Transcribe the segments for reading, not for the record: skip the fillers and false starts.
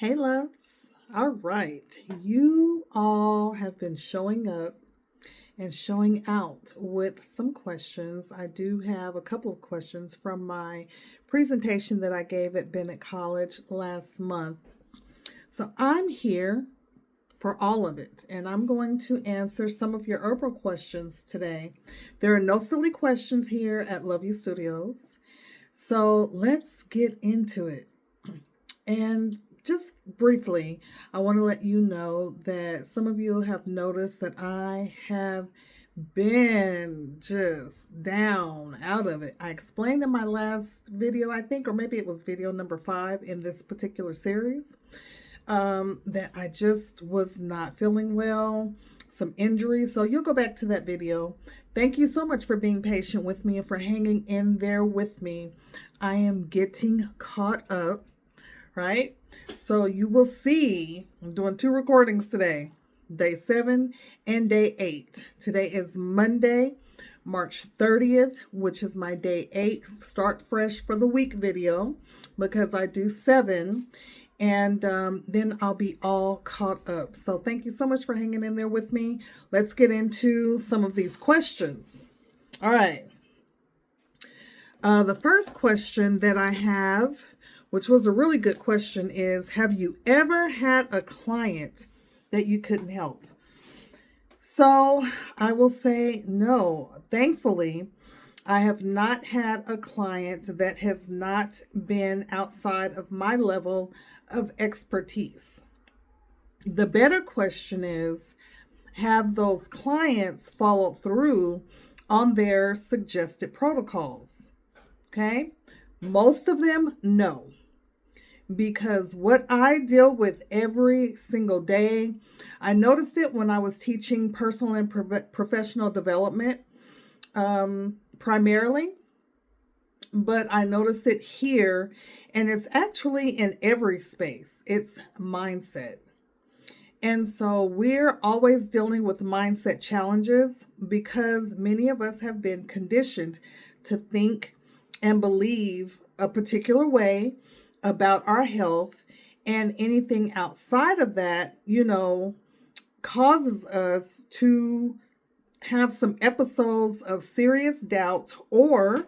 Hey, loves. All right. You all have been showing up and showing out with some questions. I do have a couple of questions from my presentation that I gave at Bennett College last month. So I'm here for all of it, and I'm going to answer some of your herbal questions today. There are no silly questions here at Love You Studios. So let's get into it. And just briefly, I want to let you know that some of you have noticed that I have been just down out of it. I explained in my last video, I think, or maybe it was video number 5 in this particular series, that I just was not feeling well, some injuries. So you'll go back to that video. Thank you so much for being patient with me and for hanging in there with me. I am getting caught up, right? So you will see, I'm doing 2 recordings today, day 7 and day 8. Today is Monday, March 30th, which is my day 8 start fresh for the week video, because I do 7 and then I'll be all caught up. So thank you so much for hanging in there with me. Let's get into some of these questions. All right. The first question that I have, which was a really good question, is have you ever had a client that you couldn't help? So I will say no. Thankfully, I have not had a client that has not been outside of my level of expertise. The better question is, have those clients followed through on their suggested protocols? Okay? Most of them, no. Because what I deal with every single day, I noticed it when I was teaching personal and professional development primarily, but I notice it here, and it's actually in every space. It's mindset. And so we're always dealing with mindset challenges because many of us have been conditioned to think and believe a particular way about our health, and anything outside of that, causes us to have some episodes of serious doubt, or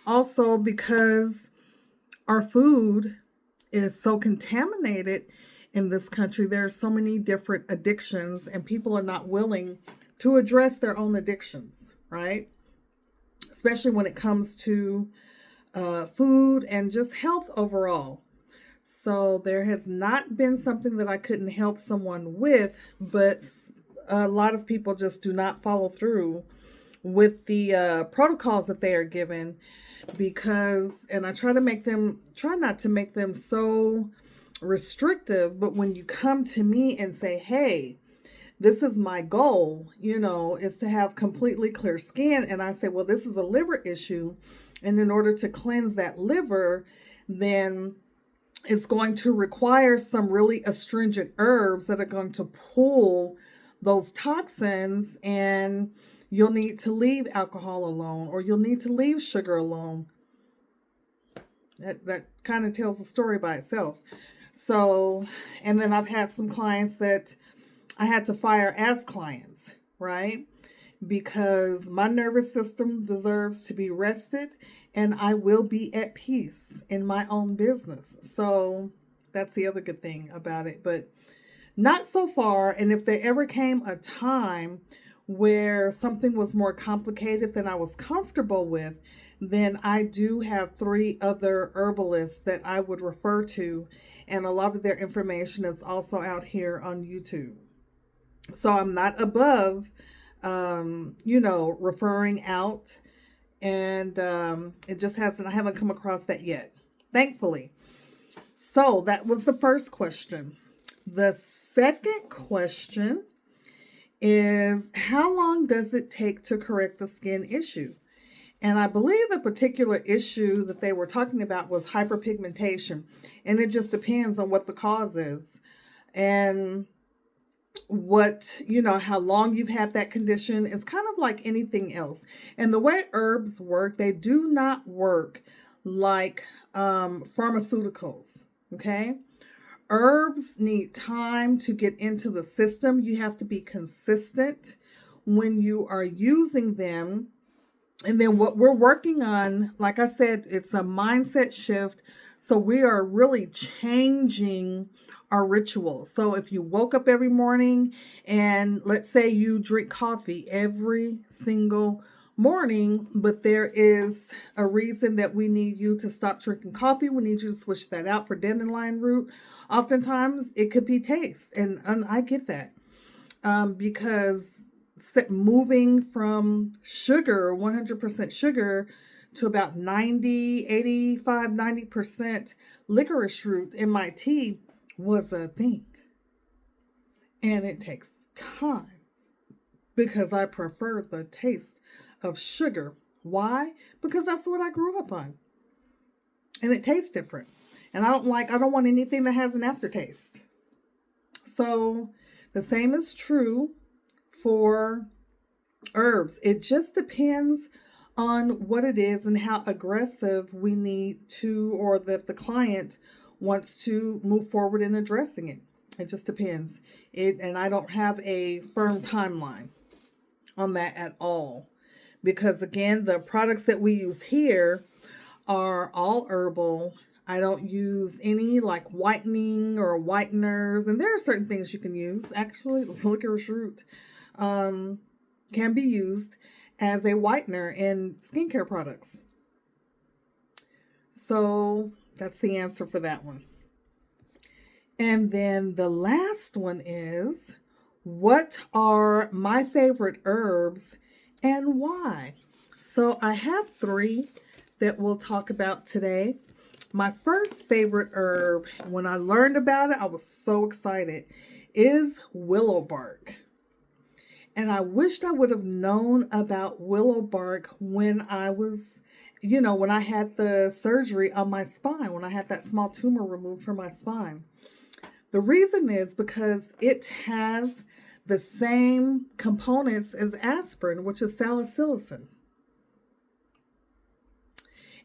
also because our food is so contaminated in this country. There are so many different addictions, and people are not willing to address their own addictions, right? Especially when it comes to food and just health overall. So there has not been something that I couldn't help someone with, but a lot of people just do not follow through with the protocols that they are given, because, and I try not to make them so restrictive, but when you come to me and say, hey, this is my goal, is to have completely clear skin. And I say, well, this is a liver issue. And in order to cleanse that liver, then it's going to require some really astringent herbs that are going to pull those toxins, and you'll need to leave alcohol alone, or you'll need to leave sugar alone. That kind of tells the story by itself. So, and then I've had some clients that I had to fire as clients, right? Because my nervous system deserves to be rested, and I will be at peace in my own business. So that's the other good thing about it, but not so far. And if there ever came a time where something was more complicated than I was comfortable with, then I do have 3 other herbalists that I would refer to, and a lot of their information is also out here on YouTube. So I'm not above referring out, and I haven't come across that yet, thankfully. So that was the first question. The second question is, how long does it take to correct the skin issue? And I believe the particular issue that they were talking about was hyperpigmentation, and it just depends on what the cause is, and how long you've had that condition. Is kind of like anything else. And the way herbs work, they do not work like pharmaceuticals, okay? Herbs need time to get into the system. You have to be consistent when you are using them. And then what we're working on, like I said, it's a mindset shift. So we are really changing our rituals. So if you woke up every morning and let's say you drink coffee every single morning, but there is a reason that we need you to stop drinking coffee. We need you to switch that out for dandelion root. Oftentimes it could be taste. And I get that because moving from sugar, 100% sugar, to about 90, 85, 90% licorice root in my tea was a thing. And it takes time because I prefer the taste of sugar. Why? Because that's what I grew up on. And it tastes different. And I don't want anything that has an aftertaste. So the same is true for herbs. It just depends on what it is and how aggressive we need to, or that the client wants to move forward in addressing it. It just depends. And I don't have a firm timeline on that at all. Because again, the products that we use here are all herbal. I don't use any like whitening or whiteners. And there are certain things you can use. Actually, licorice root can be used as a whitener in skincare products. So that's the answer for that one. And then the last one is, what are my favorite herbs and why? So I have 3 that we'll talk about today. My first favorite herb, when I learned about it, I was so excited, is willow bark. And I wished I would have known about willow bark when I was, when I had the surgery on my spine, when I had that small tumor removed from my spine. The reason is because it has the same components as aspirin, which is salicylate.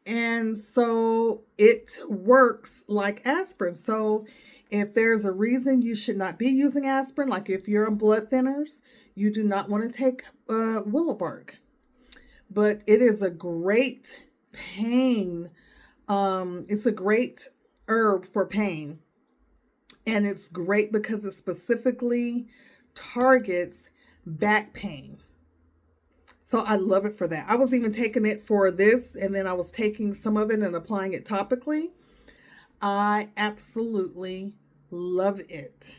And so it works like aspirin. So if there's a reason you should not be using aspirin, like if you're on blood thinners, you do not want to take willow bark. But it is a great pain. It's a great herb for pain. And it's great because it specifically targets back pain. So I love it for that. I was even taking it for this, and then I was taking some of it and applying it topically. I absolutely love it.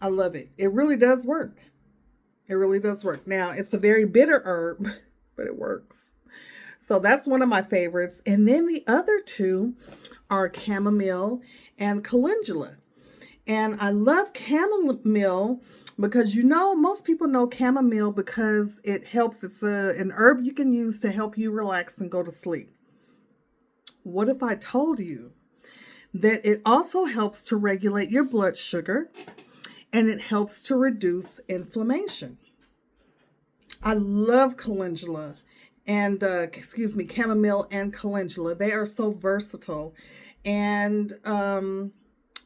I love it. It really does work. It really does work. Now, it's a very bitter herb, but it works. So that's one of my favorites. And then the other 2 are chamomile and calendula. And I love chamomile because most people know chamomile because it helps. It's an herb you can use to help you relax and go to sleep. What if I told you that it also helps to regulate your blood sugar and it helps to reduce inflammation? I love calendula and, chamomile and calendula. They are so versatile. And,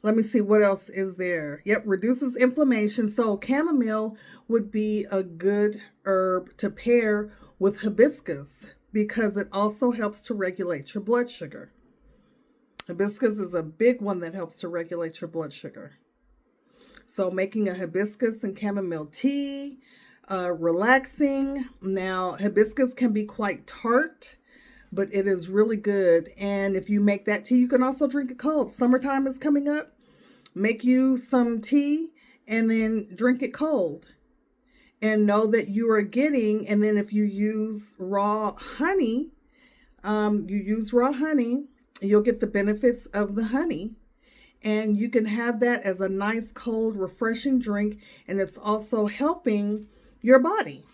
let me see what else is there. Yep, reduces inflammation. So chamomile would be a good herb to pair with hibiscus because it also helps to regulate your blood sugar. Hibiscus is a big one that helps to regulate your blood sugar. So making a hibiscus and chamomile tea, relaxing. Now, hibiscus can be quite tart, but it is really good. And if you make that tea, you can also drink it cold. Summertime is coming up. Make you some tea and then drink it cold. And know that you are getting, and then if you use raw honey, you'll get the benefits of the honey. And you can have that as a nice, cold, refreshing drink. And it's also helping your body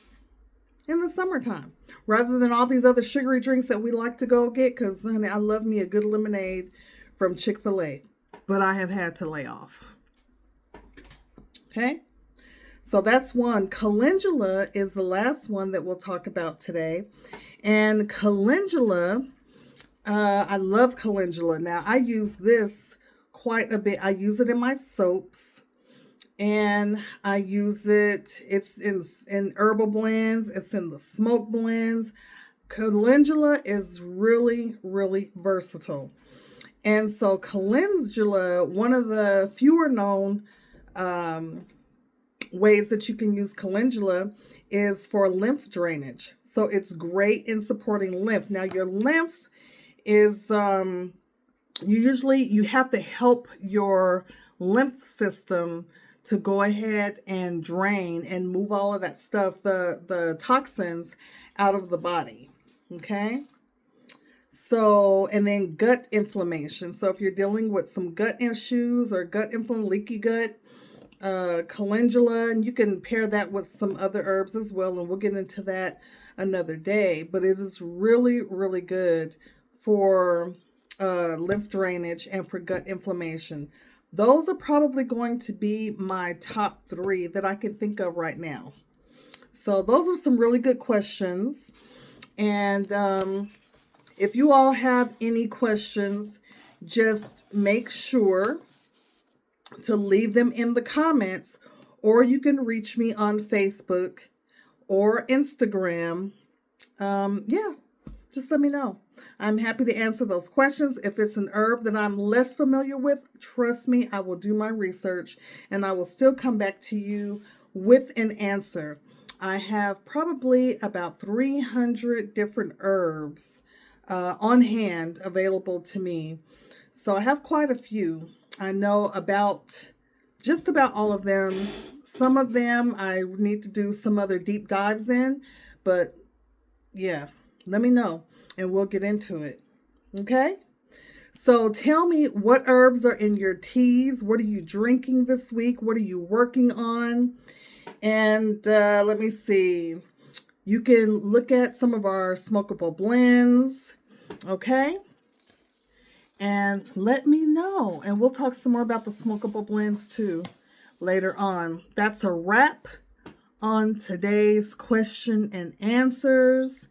in the summertime. Rather than all these other sugary drinks that we like to go get. Because, honey, I love me a good lemonade from Chick-fil-A. But I have had to lay off. Okay? So that's one. Calendula is the last one that we'll talk about today. And calendula, I love calendula. Now, I use this quite a bit. I use it in my soaps, and I use it's in herbal blends, it's in the smoke blends. Calendula is really, really versatile. And so calendula, one of the fewer known um, ways that you can use calendula is for lymph drainage. So it's great in supporting lymph. Now your lymph is you have to help your lymph system to go ahead and drain and move all of that stuff, the toxins out of the body. Okay? So, and then gut inflammation. So if you're dealing with some gut issues or gut inflammation, leaky gut, calendula, and you can pair that with some other herbs as well, and we'll get into that another day. But it is really, really good for lymph drainage and for gut inflammation. Those are probably going to be my top 3 that I can think of right now. So those are some really good questions. And if you all have any questions, just make sure to leave them in the comments, or you can reach me on Facebook or Instagram. Yeah, just let me know. I'm happy to answer those questions. If it's an herb that I'm less familiar with, trust me, I will do my research and I will still come back to you with an answer. I have probably about 300 different herbs on hand available to me. So I have quite a few. I know about just about all of them. Some of them I need to do some other deep dives in, but yeah, let me know and we'll get into it. Okay? So tell me, what herbs are in your teas? What are you drinking this week? What are you working on? And let me see. You can look at some of our smokable blends. Okay? And let me know. And we'll talk some more about the smokable blends too later on. That's a wrap on today's question and answers.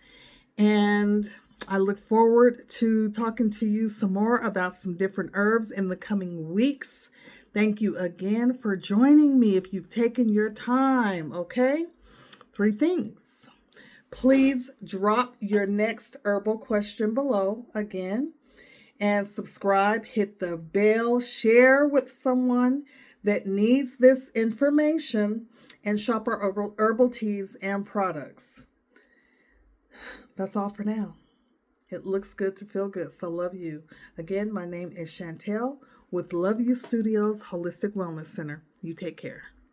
And I look forward to talking to you some more about some different herbs in the coming weeks. Thank you again for joining me if you've taken your time, okay? 3 things. Please drop your next herbal question below again. And subscribe, hit the bell, share with someone that needs this information, and shop our herbal teas and products. That's all for now. It looks good to feel good, so love you. Again, my name is Chantel with Love You Studios Holistic Wellness Center. You take care.